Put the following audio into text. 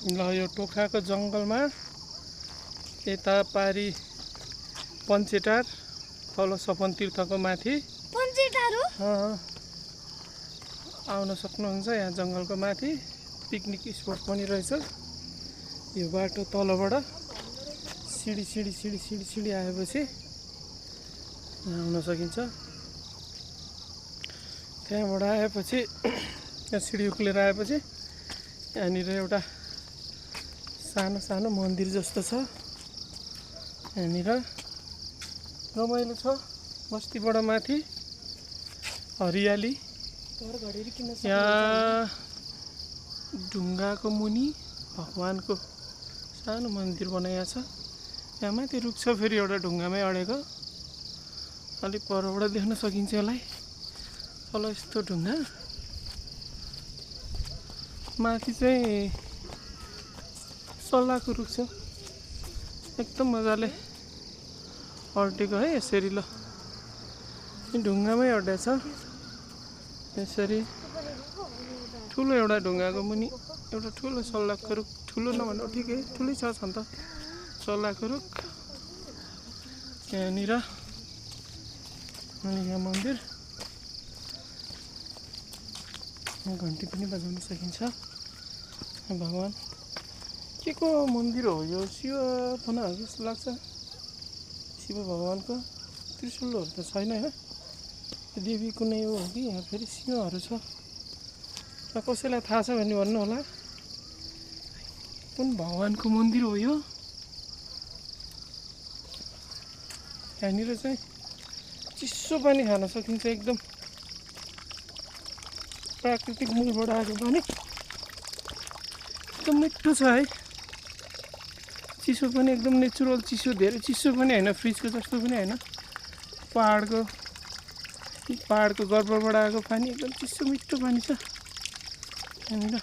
ल यो टोखाको जङ्गलमा यता पारी पञ्चेटार तल सपन तीर्थको माथि आउन सक्नुहुन्छ। यहाँ जङ्गलको माथि पिकनिक स्पट पनि रहेछ। यो बाटो तलबाट सिडी आएपछि यहाँ आउन सकिन्छ। त्यहाँबाट आएपछि यहाँ सिडी उक्लेर आएपछि यहाँनिर एउटा सानो मन्दिर जस्तो छ। यहाँनिर रमाइलो छ। बस्तीबाट माथि हरियाली। यहाँ ढुङ्गाको मुनि भगवानको सानो मन्दिर बनाएको छ। यहाँ माथि रुख छ फेरि एउटा ढुङ्गामै अडेको। अलिक परबाट देख्न सकिन्छ यसलाई। तल यस्तो ढुङ्गा माथि चाहिँ सल्लाहको रुख छ। एकदम मजाले अड्टेको है यसरी। ल ढुङ्गामै अड्या छ यसरी। ठुलो एउटा ढुङ्गाको मुनि एउटा ठुलो सल्लाहको रुख। ठुलो नभन्दा ठिकै ठुलै छ त सल्लाहको रुख। यहाँनिर अनि यहाँ मन्दिर। घन्टी पनि बजाउन सकिन्छ। भगवान के को मन्दिर हो यो? शिव बना हो जस्तो लाग्छ। शिव भगवानको त्रिशूलहरू त छैन होइन। देवी कुनै हो कि यहाँ फेरि सिंहहरू छ। र कसैलाई थाहा छ भने भन्नु होला कुन भगवानको मन्दिर हो यो? यहाँनिर चाहिँ चिसो पानी खान सकिन्छ। एकदम प्राकृतिक मूलबाट आएको पानी एकदम मिठो छ है। चिसो पनि एकदम नेचुरल चिसो। धेरै चिसो पनि होइन, फ्रिजको जस्तो पनि होइन। पहाडको गर्भबाट आएको पानी एकदम चिसो मिठो पानी छ यहाँनिर।